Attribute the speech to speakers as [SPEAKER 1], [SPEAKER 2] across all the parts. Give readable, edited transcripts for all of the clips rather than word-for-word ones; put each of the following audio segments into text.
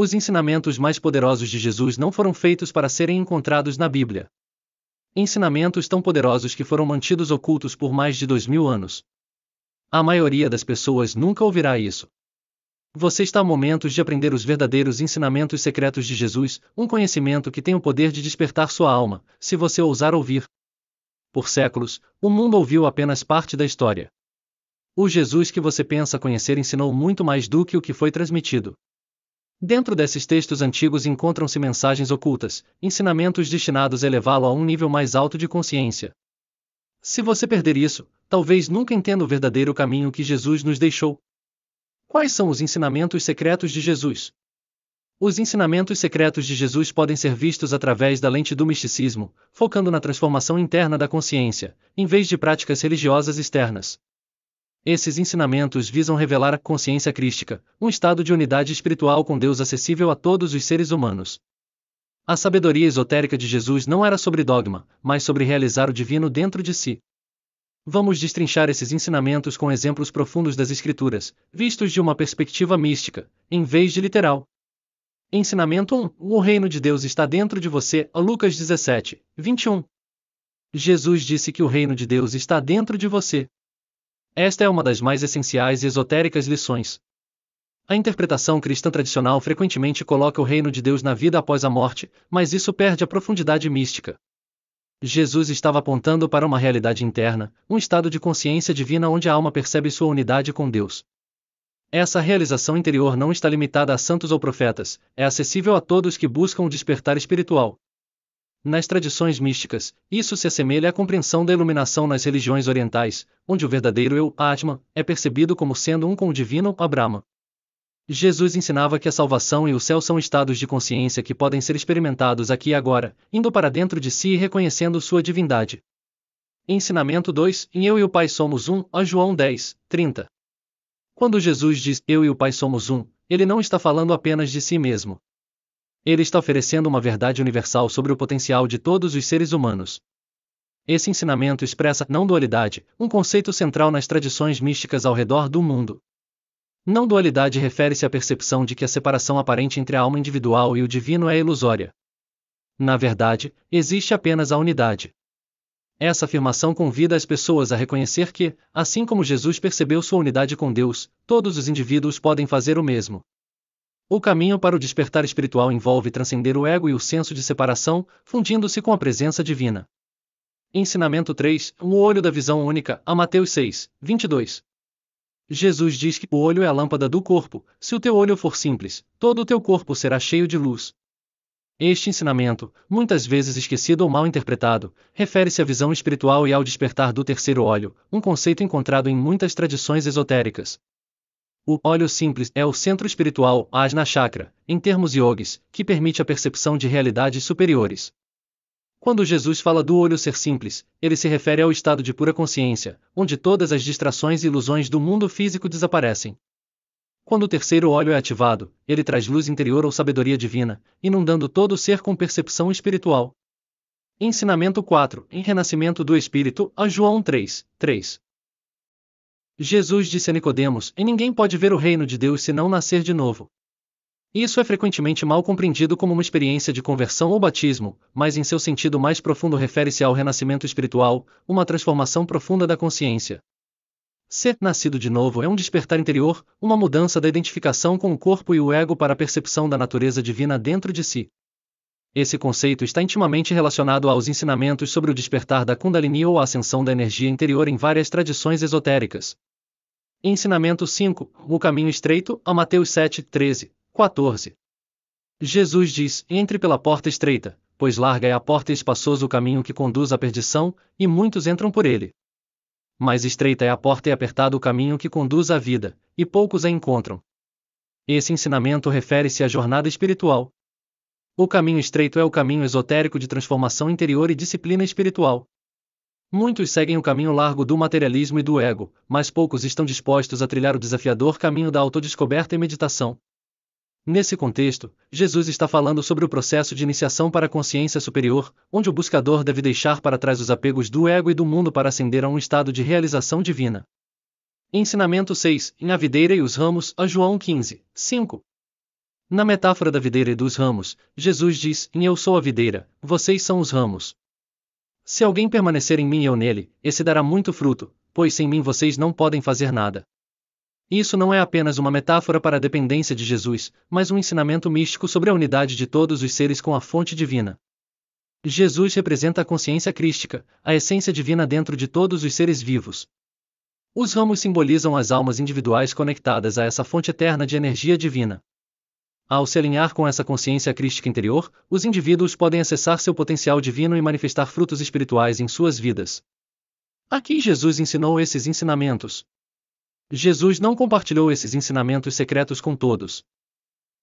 [SPEAKER 1] Os ensinamentos mais poderosos de Jesus não foram feitos para serem encontrados na Bíblia. Ensinamentos tão poderosos que foram mantidos ocultos por mais de 2000 anos. A maioria das pessoas nunca ouvirá isso. Você está a momentos de aprender os verdadeiros ensinamentos secretos de Jesus, um conhecimento que tem o poder de despertar sua alma, se você ousar ouvir. Por séculos, o mundo ouviu apenas parte da história. O Jesus que você pensa conhecer ensinou muito mais do que o que foi transmitido. Dentro desses textos antigos encontram-se mensagens ocultas, ensinamentos destinados a elevá-lo a um nível mais alto de consciência. Se você perder isso, talvez nunca entenda o verdadeiro caminho que Jesus nos deixou. Quais são os ensinamentos secretos de Jesus? Os ensinamentos secretos de Jesus podem ser vistos através da lente do misticismo, focando na transformação interna da consciência, em vez de práticas religiosas externas. Esses ensinamentos visam revelar a consciência crística, um estado de unidade espiritual com Deus acessível a todos os seres humanos. A sabedoria esotérica de Jesus não era sobre dogma, mas sobre realizar o divino dentro de si. Vamos destrinchar esses ensinamentos com exemplos profundos das Escrituras, vistos de uma perspectiva mística, em vez de literal. Ensinamento 1. O reino de Deus está dentro de você. Lucas 17, 21. Jesus disse que o reino de Deus está dentro de você. Esta é uma das mais essenciais e esotéricas lições. A interpretação cristã tradicional frequentemente coloca o reino de Deus na vida após a morte, mas isso perde a profundidade mística. Jesus estava apontando para uma realidade interna, um estado de consciência divina onde a alma percebe sua unidade com Deus. Essa realização interior não está limitada a santos ou profetas, é acessível a todos que buscam o despertar espiritual. Nas tradições místicas, isso se assemelha à compreensão da iluminação nas religiões orientais, onde o verdadeiro eu, Atman, é percebido como sendo um com o divino, Brahma. Jesus ensinava que a salvação e o céu são estados de consciência que podem ser experimentados aqui e agora, indo para dentro de si e reconhecendo sua divindade. Ensinamento 2. Em Eu e o Pai somos um, a João 10, 30. Quando Jesus diz, eu e o Pai somos um, ele não está falando apenas de si mesmo. Ele está oferecendo uma verdade universal sobre o potencial de todos os seres humanos. Esse ensinamento expressa não-dualidade, um conceito central nas tradições místicas ao redor do mundo. Não-dualidade refere-se à percepção de que a separação aparente entre a alma individual e o divino é ilusória. Na verdade, existe apenas a unidade. Essa afirmação convida as pessoas a reconhecer que, assim como Jesus percebeu sua unidade com Deus, todos os indivíduos podem fazer o mesmo. O caminho para o despertar espiritual envolve transcender o ego e o senso de separação, fundindo-se com a presença divina. Ensinamento 3. O olho da visão única, a Mateus 6, 22. Jesus diz que o olho é a lâmpada do corpo. Se o teu olho for simples, todo o teu corpo será cheio de luz. Este ensinamento, muitas vezes esquecido ou mal interpretado, refere-se à visão espiritual e ao despertar do terceiro olho, um conceito encontrado em muitas tradições esotéricas. O olho simples é o centro espiritual, Ajna Chakra, em termos yogis, que permite a percepção de realidades superiores. Quando Jesus fala do olho ser simples, ele se refere ao estado de pura consciência, onde todas as distrações e ilusões do mundo físico desaparecem. Quando o terceiro olho é ativado, ele traz luz interior ou sabedoria divina, inundando todo o ser com percepção espiritual. Ensinamento 4. Em Renascimento do Espírito, a João 3, 3. Jesus disse a Nicodemos, e ninguém pode ver o reino de Deus se não nascer de novo. Isso é frequentemente mal compreendido como uma experiência de conversão ou batismo, mas em seu sentido mais profundo refere-se ao renascimento espiritual, uma transformação profunda da consciência. Ser nascido de novo é um despertar interior, uma mudança da identificação com o corpo e o ego para a percepção da natureza divina dentro de si. Esse conceito está intimamente relacionado aos ensinamentos sobre o despertar da Kundalini ou a ascensão da energia interior em várias tradições esotéricas. Ensinamento 5. O caminho estreito, a Mateus 7, 13, 14. Jesus diz, entre pela porta estreita, pois larga é a porta e espaçoso o caminho que conduz à perdição, e muitos entram por ele. Mas estreita é a porta e apertado o caminho que conduz à vida, e poucos a encontram. Esse ensinamento refere-se à jornada espiritual. O caminho estreito é o caminho esotérico de transformação interior e disciplina espiritual. Muitos seguem o caminho largo do materialismo e do ego, mas poucos estão dispostos a trilhar o desafiador caminho da autodescoberta e meditação. Nesse contexto, Jesus está falando sobre o processo de iniciação para a consciência superior, onde o buscador deve deixar para trás os apegos do ego e do mundo para ascender a um estado de realização divina. Ensinamento 6. Em A videira e os ramos, a João 15, 5. Na metáfora da videira e dos ramos, Jesus diz: Eu sou a videira, vocês são os ramos. Se alguém permanecer em mim e eu nele, esse dará muito fruto, pois sem mim vocês não podem fazer nada. Isso não é apenas uma metáfora para a dependência de Jesus, mas um ensinamento místico sobre a unidade de todos os seres com a fonte divina. Jesus representa a consciência crística, a essência divina dentro de todos os seres vivos. Os ramos simbolizam as almas individuais conectadas a essa fonte eterna de energia divina. Ao se alinhar com essa consciência crística interior, os indivíduos podem acessar seu potencial divino e manifestar frutos espirituais em suas vidas. Aqui Jesus ensinou esses ensinamentos. Jesus não compartilhou esses ensinamentos secretos com todos.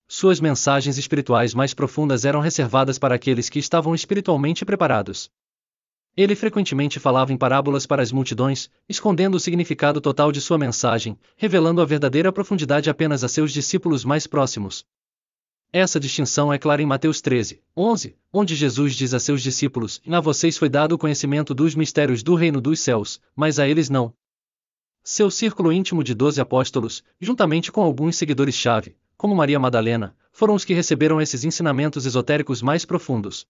[SPEAKER 1] Suas mensagens espirituais mais profundas eram reservadas para aqueles que estavam espiritualmente preparados. Ele frequentemente falava em parábolas para as multidões, escondendo o significado total de sua mensagem, revelando a verdadeira profundidade apenas a seus discípulos mais próximos. Essa distinção é clara em Mateus 13:11, onde Jesus diz a seus discípulos: A vocês foi dado o conhecimento dos mistérios do reino dos céus, mas a eles não. Seu círculo íntimo de 12 apóstolos, juntamente com alguns seguidores-chave, como Maria Madalena, foram os que receberam esses ensinamentos esotéricos mais profundos.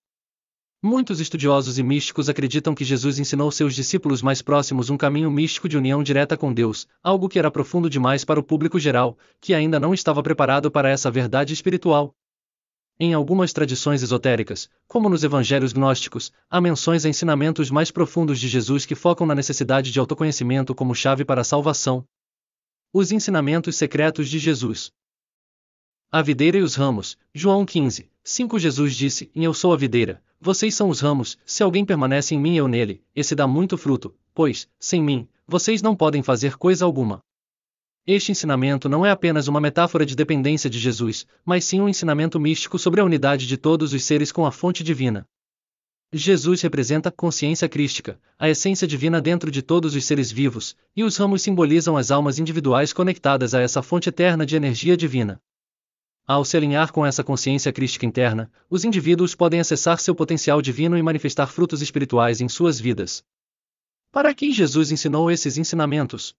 [SPEAKER 1] Muitos estudiosos e místicos acreditam que Jesus ensinou seus discípulos mais próximos um caminho místico de união direta com Deus, algo que era profundo demais para o público geral, que ainda não estava preparado para essa verdade espiritual. Em algumas tradições esotéricas, como nos evangelhos gnósticos, há menções a ensinamentos mais profundos de Jesus que focam na necessidade de autoconhecimento como chave para a salvação. Os ensinamentos secretos de Jesus. A videira e os ramos. João 15:5 Jesus disse: Eu sou a videira, vocês são os ramos. Se alguém permanece em mim e eu nele, esse dá muito fruto, pois, sem mim, vocês não podem fazer coisa alguma. Este ensinamento não é apenas uma metáfora de dependência de Jesus, mas sim um ensinamento místico sobre a unidade de todos os seres com a fonte divina. Jesus representa a consciência crística, a essência divina dentro de todos os seres vivos, e os ramos simbolizam as almas individuais conectadas a essa fonte eterna de energia divina. Ao se alinhar com essa consciência crística interna, os indivíduos podem acessar seu potencial divino e manifestar frutos espirituais em suas vidas. Para quem Jesus ensinou esses ensinamentos?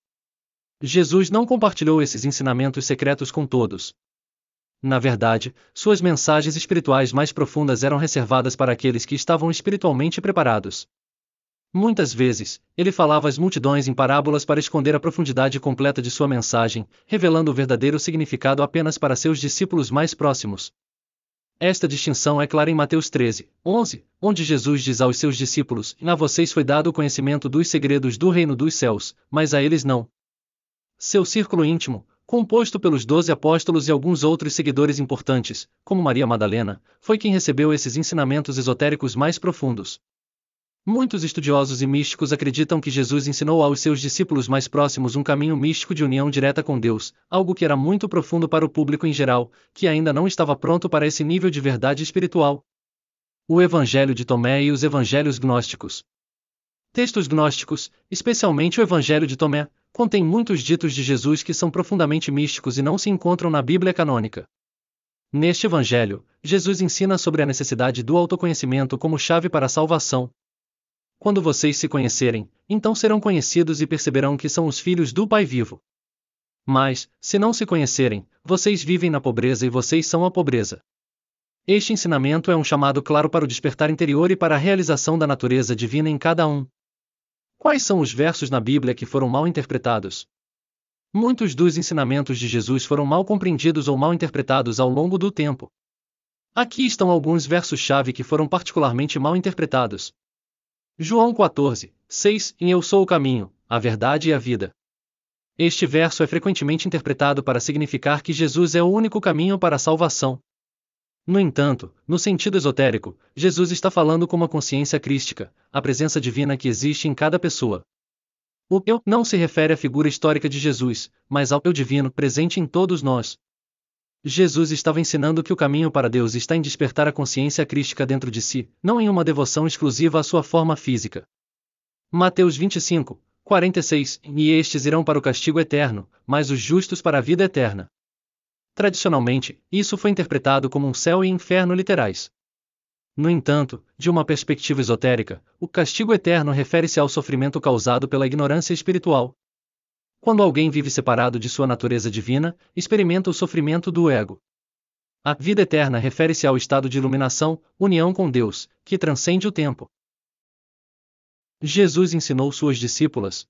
[SPEAKER 1] Jesus não compartilhou esses ensinamentos secretos com todos. Na verdade, suas mensagens espirituais mais profundas eram reservadas para aqueles que estavam espiritualmente preparados. Muitas vezes, ele falava às multidões em parábolas para esconder a profundidade completa de sua mensagem, revelando o verdadeiro significado apenas para seus discípulos mais próximos. Esta distinção é clara em Mateus 13:11, onde Jesus diz aos seus discípulos: A vocês foi dado o conhecimento dos segredos do reino dos céus, mas a eles não. Seu círculo íntimo, composto pelos 12 apóstolos e alguns outros seguidores importantes, como Maria Madalena, foi quem recebeu esses ensinamentos esotéricos mais profundos. Muitos estudiosos e místicos acreditam que Jesus ensinou aos seus discípulos mais próximos um caminho místico de união direta com Deus, algo que era muito profundo para o público em geral, que ainda não estava pronto para esse nível de verdade espiritual. O Evangelho de Tomé e os Evangelhos Gnósticos. Textos gnósticos, especialmente o Evangelho de Tomé, contém muitos ditos de Jesus que são profundamente místicos e não se encontram na Bíblia canônica. Neste Evangelho, Jesus ensina sobre a necessidade do autoconhecimento como chave para a salvação. Quando vocês se conhecerem, então serão conhecidos e perceberão que são os filhos do Pai vivo. Mas, se não se conhecerem, vocês vivem na pobreza e vocês são a pobreza. Este ensinamento é um chamado claro para o despertar interior e para a realização da natureza divina em cada um. Quais são os versos na Bíblia que foram mal interpretados? Muitos dos ensinamentos de Jesus foram mal compreendidos ou mal interpretados ao longo do tempo. Aqui estão alguns versos-chave que foram particularmente mal interpretados. João 14:6 Eu sou o caminho, a verdade e a vida. Este verso é frequentemente interpretado para significar que Jesus é o único caminho para a salvação. No entanto, no sentido esotérico, Jesus está falando com uma consciência crística, a presença divina que existe em cada pessoa. O eu não se refere à figura histórica de Jesus, mas ao eu divino presente em todos nós. Jesus estava ensinando que o caminho para Deus está em despertar a consciência crística dentro de si, não em uma devoção exclusiva à sua forma física. Mateus 25:46 E estes irão para o castigo eterno, mas os justos para a vida eterna. Tradicionalmente, isso foi interpretado como um céu e inferno literais. No entanto, de uma perspectiva esotérica, o castigo eterno refere-se ao sofrimento causado pela ignorância espiritual. Quando alguém vive separado de sua natureza divina, experimenta o sofrimento do ego. A vida eterna refere-se ao estado de iluminação, união com Deus, que transcende o tempo. Jesus ensinou suas discípulas.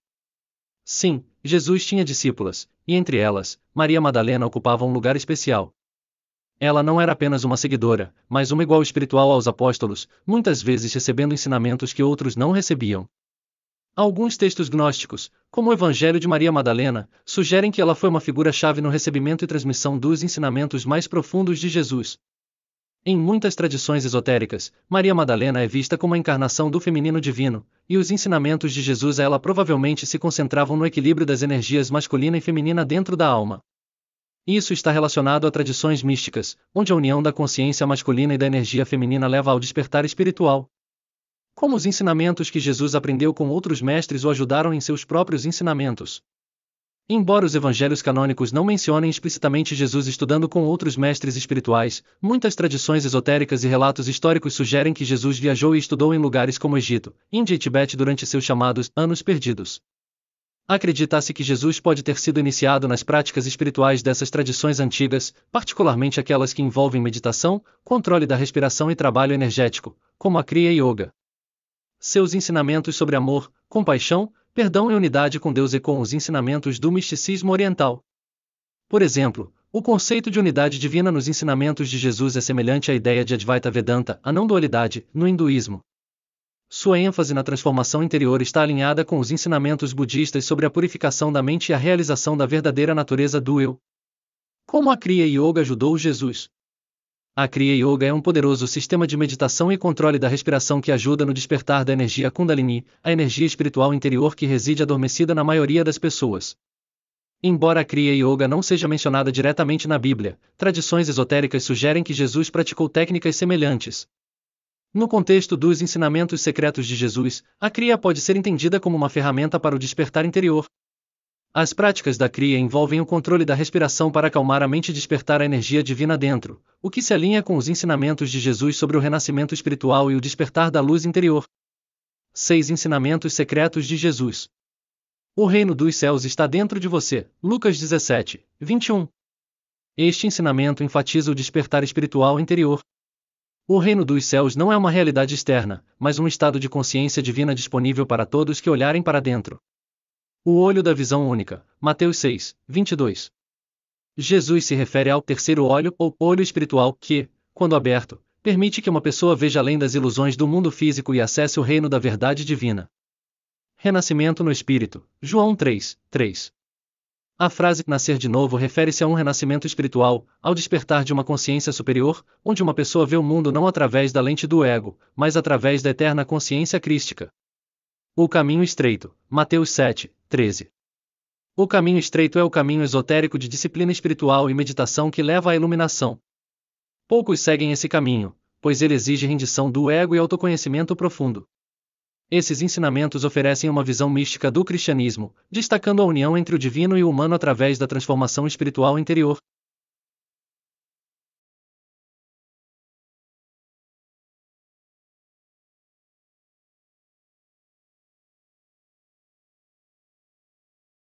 [SPEAKER 1] Sim, Jesus tinha discípulas, e entre elas, Maria Madalena ocupava um lugar especial. Ela não era apenas uma seguidora, mas uma igual espiritual aos apóstolos, muitas vezes recebendo ensinamentos que outros não recebiam. Alguns textos gnósticos, como o Evangelho de Maria Madalena, sugerem que ela foi uma figura-chave no recebimento e transmissão dos ensinamentos mais profundos de Jesus. Em muitas tradições esotéricas, Maria Madalena é vista como a encarnação do feminino divino, e os ensinamentos de Jesus a ela provavelmente se concentravam no equilíbrio das energias masculina e feminina dentro da alma. Isso está relacionado a tradições místicas, onde a união da consciência masculina e da energia feminina leva ao despertar espiritual. Como os ensinamentos que Jesus aprendeu com outros mestres o ajudaram em seus próprios ensinamentos. Embora os evangelhos canônicos não mencionem explicitamente Jesus estudando com outros mestres espirituais, muitas tradições esotéricas e relatos históricos sugerem que Jesus viajou e estudou em lugares como Egito, Índia e Tibete durante seus chamados anos perdidos. Acredita-se que Jesus pode ter sido iniciado nas práticas espirituais dessas tradições antigas, particularmente aquelas que envolvem meditação, controle da respiração e trabalho energético, como a Kriya Yoga. Seus ensinamentos sobre amor, compaixão, perdão e unidade com Deus ecoam os ensinamentos do misticismo oriental. Por exemplo, o conceito de unidade divina nos ensinamentos de Jesus é semelhante à ideia de Advaita Vedanta, a não-dualidade, no hinduísmo. Sua ênfase na transformação interior está alinhada com os ensinamentos budistas sobre a purificação da mente e a realização da verdadeira natureza do eu. Como a Kriya Yoga ajudou Jesus? A Kriya Yoga é um poderoso sistema de meditação e controle da respiração que ajuda no despertar da energia Kundalini, a energia espiritual interior que reside adormecida na maioria das pessoas. Embora a Kriya Yoga não seja mencionada diretamente na Bíblia, tradições esotéricas sugerem que Jesus praticou técnicas semelhantes. No contexto dos ensinamentos secretos de Jesus, a Kriya pode ser entendida como uma ferramenta para o despertar interior. As práticas da Kriya envolvem o controle da respiração para acalmar a mente e despertar a energia divina dentro, o que se alinha com os ensinamentos de Jesus sobre o renascimento espiritual e o despertar da luz interior. 6 Ensinamentos secretos de Jesus. O reino dos céus está dentro de você. Lucas 17, 21. Este ensinamento enfatiza o despertar espiritual interior. O reino dos céus não é uma realidade externa, mas um estado de consciência divina disponível para todos que olharem para dentro. O olho da visão única. Mateus 6, 22. Jesus se refere ao terceiro olho, ou olho espiritual, que, quando aberto, permite que uma pessoa veja além das ilusões do mundo físico e acesse o reino da verdade divina. Renascimento no Espírito. João 3, 3. A frase nascer de novo refere-se a um renascimento espiritual, ao despertar de uma consciência superior, onde uma pessoa vê o mundo não através da lente do ego, mas através da eterna consciência crística. O caminho estreito. Mateus 7, 13. O caminho estreito é o caminho esotérico de disciplina espiritual e meditação que leva à iluminação. Poucos seguem esse caminho, pois ele exige rendição do ego e autoconhecimento profundo. Esses ensinamentos oferecem uma visão mística do cristianismo, destacando a união entre o divino e o humano através da transformação espiritual interior.